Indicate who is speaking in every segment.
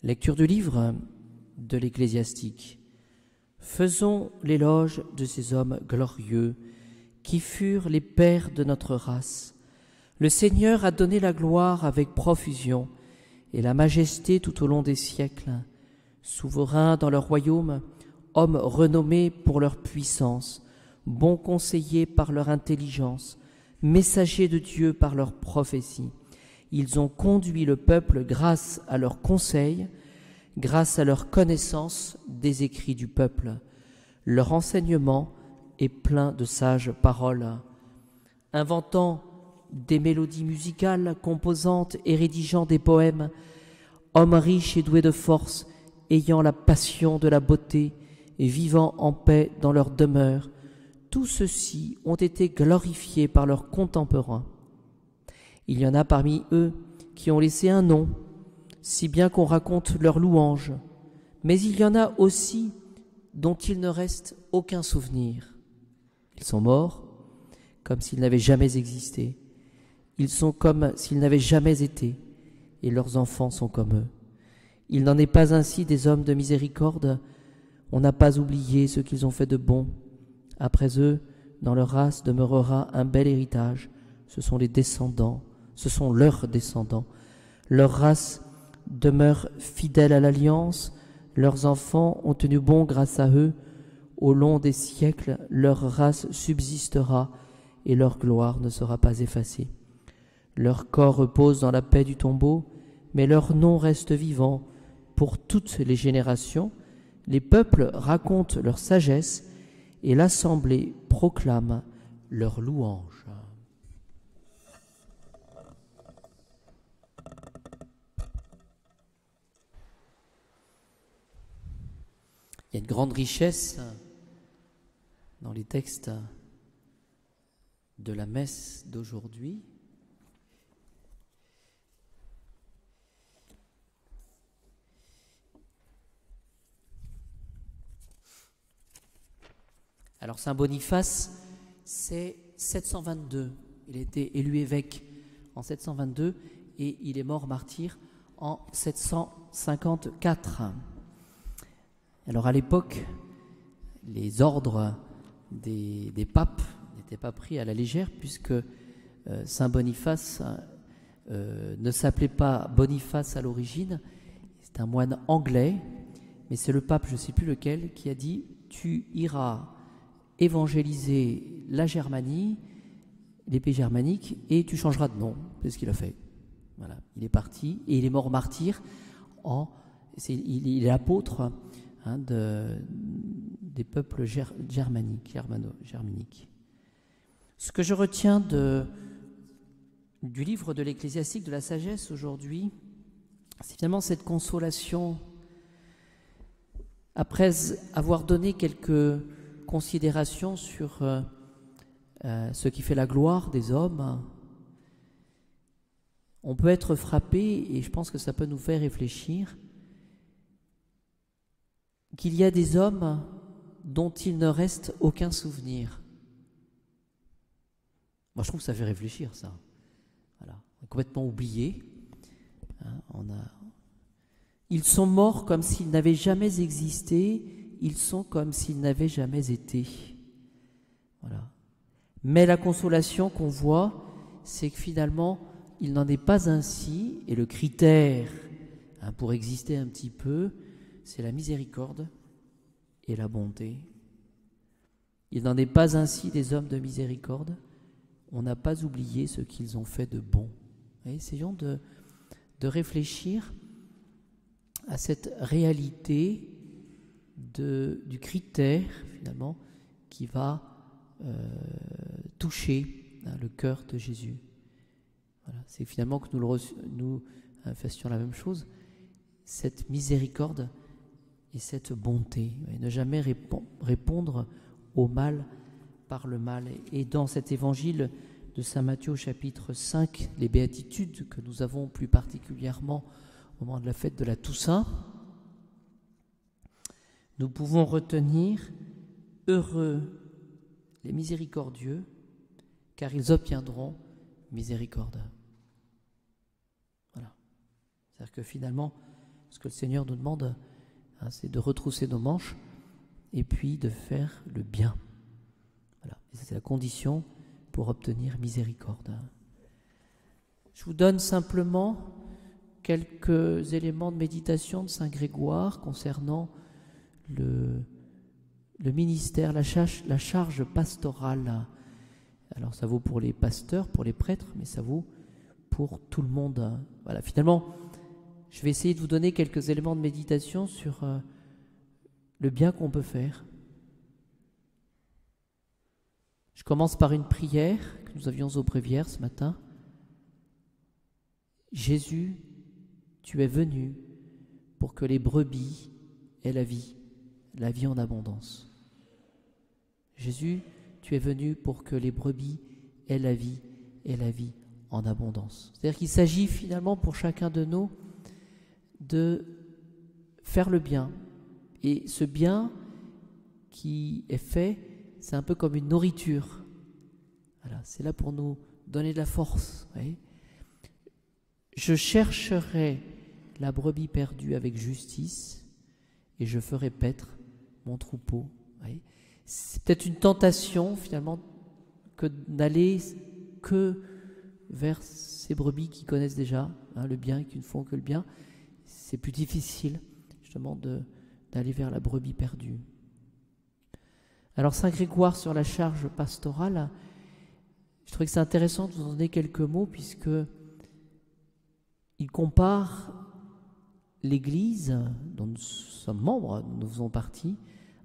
Speaker 1: Lecture du livre de l'Ecclésiastique. Faisons l'éloge de ces hommes glorieux qui furent les pères de notre race. Le Seigneur a donné la gloire avec profusion et la majesté tout au long des siècles. Souverains dans leur royaume, hommes renommés pour leur puissance, bons conseillers par leur intelligence, messagers de Dieu par leur prophétie. Ils ont conduit le peuple grâce à leurs conseils, grâce à leur connaissance des écrits du peuple. Leur enseignement est plein de sages paroles. Inventant des mélodies musicales, composant et rédigeant des poèmes, hommes riches et doués de force, ayant la passion de la beauté et vivant en paix dans leur demeure, tous ceux-ci ont été glorifiés par leurs contemporains. Il y en a parmi eux qui ont laissé un nom, si bien qu'on raconte leurs louanges, mais il y en a aussi dont il ne reste aucun souvenir. Ils sont morts comme s'ils n'avaient jamais existé. Ils sont comme s'ils n'avaient jamais été, et leurs enfants sont comme eux. Il n'en est pas ainsi des hommes de miséricorde. On n'a pas oublié ce qu'ils ont fait de bon. Après eux, dans leur race demeurera un bel héritage. Ce sont leurs descendants. Leur race demeure fidèle à l'alliance. Leurs enfants ont tenu bon grâce à eux. Au long des siècles, leur race subsistera et leur gloire ne sera pas effacée. Leur corps repose dans la paix du tombeau, mais leur nom reste vivant pour toutes les générations. Les peuples racontent leur sagesse et l'assemblée proclame leur louange. Il y a une grande richesse dans les textes de la messe d'aujourd'hui. Alors Saint Boniface, c'est 722. Il a été élu évêque en 722 et il est mort martyr en 754. Alors à l'époque, les ordres des papes n'étaient pas pris à la légère puisque Saint Boniface ne s'appelait pas Boniface à l'origine. C'est un moine anglais, mais c'est le pape, je ne sais plus lequel, qui a dit « Tu iras évangéliser la Germanie, les pays germaniques, et tu changeras de nom. » C'est ce qu'il a fait. Voilà. Il est parti et il est mort martyr. Il est apôtre des peuples germaniques. Ce que je retiens du livre de l'Ecclésiastique, de la sagesse aujourd'hui, c'est finalement cette consolation. Après avoir donné quelques considérations sur ce qui fait la gloire des hommes, on peut être frappé, et je pense que ça peut nous faire réfléchir, qu'il y a des hommes dont il ne reste aucun souvenir. Moi, je trouve que ça fait réfléchir, ça. Voilà. On a complètement oublié. Ils sont morts comme s'ils n'avaient jamais existé. Ils sont comme s'ils n'avaient jamais été. Voilà. Mais la consolation qu'on voit, c'est que finalement, il n'en est pas ainsi. Et le critère pour exister un petit peu, c'est la miséricorde et la bonté. Il n'en est pas ainsi des hommes de miséricorde. On n'a pas oublié ce qu'ils ont fait de bon. Et essayons de réfléchir à cette réalité du critère, finalement, qui va toucher le cœur de Jésus. Voilà. C'est finalement que nous fassions la même chose, cette miséricorde et cette bonté, et ne jamais répondre au mal par le mal. Et dans cet évangile de Saint Matthieu au chapitre 5, les béatitudes que nous avons plus particulièrement au moment de la fête de la Toussaint, nous pouvons retenir « Heureux les miséricordieux, car ils obtiendront miséricorde ». Voilà. C'est-à-dire que finalement, Ce que le Seigneur nous demande, c'est de retrousser nos manches et puis de faire le bien. Voilà. Et c'est la condition pour obtenir miséricorde. Je vous donne simplement quelques éléments de méditation de Saint Grégoire concernant le ministère, la charge pastorale. Alors ça vaut pour les pasteurs, pour les prêtres, mais ça vaut pour tout le monde. Voilà, finalement, je vais essayer de vous donner quelques éléments de méditation sur le bien qu'on peut faire. Je commence par une prière que nous avions au bréviaire ce matin. Jésus, tu es venu pour que les brebis aient la vie en abondance. Jésus, tu es venu pour que les brebis aient la vie en abondance. C'est-à-dire qu'il s'agit finalement pour chacun de nous de faire le bien. Et ce bien qui est fait, c'est un peu comme une nourriture. Voilà, c'est là pour nous donner de la force. Voyez. Je chercherai la brebis perdue avec justice et je ferai paître mon troupeau. Voyez. C'est peut-être une tentation finalement que d'aller que vers ces brebis qui connaissent déjà le bien et qui ne font que le bien. C'est plus difficile justement d'aller vers la brebis perdue. Alors Saint Grégoire sur la charge pastorale, je trouvais que c'est intéressant de vous donner quelques mots puisque il compare l'Église dont nous sommes membres, dont nous faisons partie,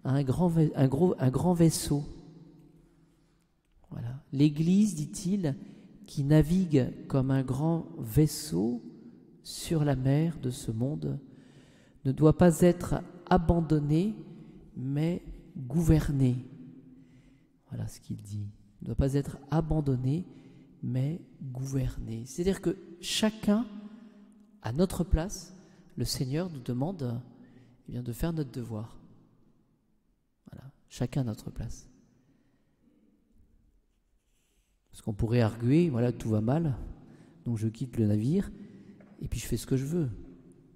Speaker 1: à un grand vaisseau. Voilà. L'Église, dit-il, qui navigue comme un grand vaisseau sur la mer de ce monde, ne doit pas être abandonnée, mais gouvernée. Voilà ce qu'il dit. Ne doit pas être abandonnée, mais gouvernée. C'est-à-dire que chacun, à notre place, le Seigneur nous demande de faire notre devoir. Voilà, chacun à notre place. Parce qu'on pourrait arguer, voilà, tout va mal, donc je quitte le navire, et puis je fais ce que je veux.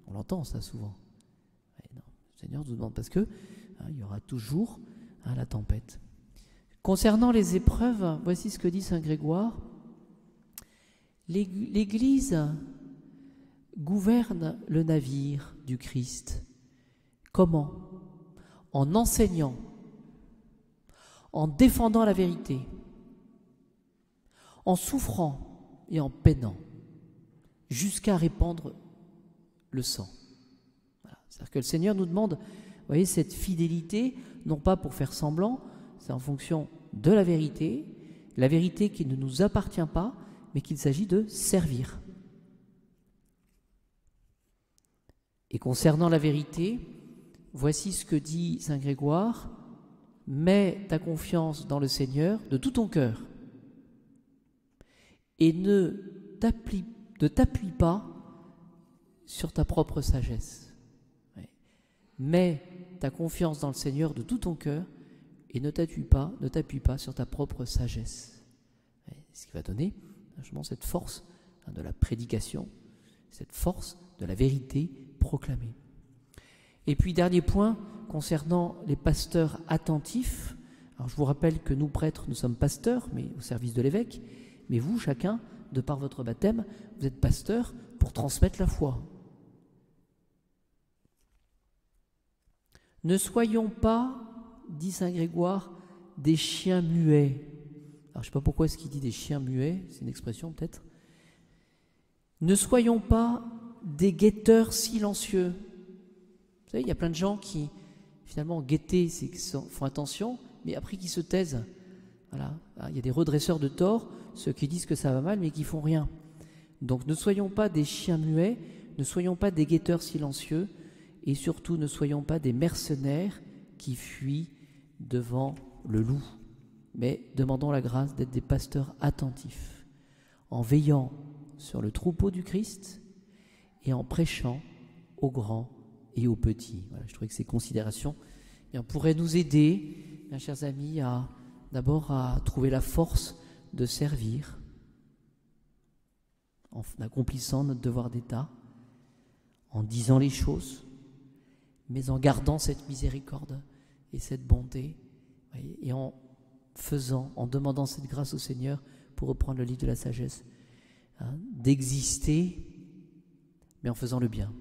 Speaker 1: On l'entend ça souvent. Mais non, le Seigneur nous demande parce que il y aura toujours la tempête. Concernant les épreuves, voici ce que dit Saint Grégoire. L'Église gouverne le navire du Christ. Comment ? En enseignant, en défendant la vérité, en souffrant et en peinant, jusqu'à répandre le sang. Voilà. C'est-à-dire que le Seigneur nous demande, vous voyez, cette fidélité, non pas pour faire semblant, c'est en fonction de la vérité qui ne nous appartient pas, mais qu'il s'agit de servir. Et concernant la vérité, voici ce que dit Saint Grégoire: mets ta confiance dans le Seigneur de tout ton cœur et ne t'appuie pas sur ta propre sagesse. Mets ta confiance dans le Seigneur de tout ton cœur et ne t'appuie pas sur ta propre sagesse. Ce qui va donner justement cette force de la prédication, cette force de la vérité proclamée. Et puis dernier point, concernant les pasteurs attentifs. Alors je vous rappelle que nous prêtres, nous sommes pasteurs, mais au service de l'évêque, mais vous, chacun, de par votre baptême, vous êtes pasteur pour transmettre la foi. Ne soyons pas, dit Saint Grégoire, des chiens muets. Alors je ne sais pas pourquoi est-ce qu'il dit des chiens muets, c'est une expression peut-être. Ne soyons pas des guetteurs silencieux. Vous savez, il y a plein de gens qui, finalement, guetter, font attention, mais après qui se taisent. Voilà. Il y a des redresseurs de tort, ceux qui disent que ça va mal, mais qui font rien. Donc ne soyons pas des chiens muets, ne soyons pas des guetteurs silencieux, et surtout ne soyons pas des mercenaires qui fuient devant le loup, mais demandons la grâce d'être des pasteurs attentifs, en veillant sur le troupeau du Christ et en prêchant aux grands et aux petits. Voilà, je trouvais que ces considérations pourraient nous aider, mes chers amis, d'abord à trouver la force de servir en accomplissant notre devoir d'État, en disant les choses, mais en gardant cette miséricorde et cette bonté, et en demandant cette grâce au Seigneur, pour reprendre le livre de la sagesse, d'exister, mais en faisant le bien.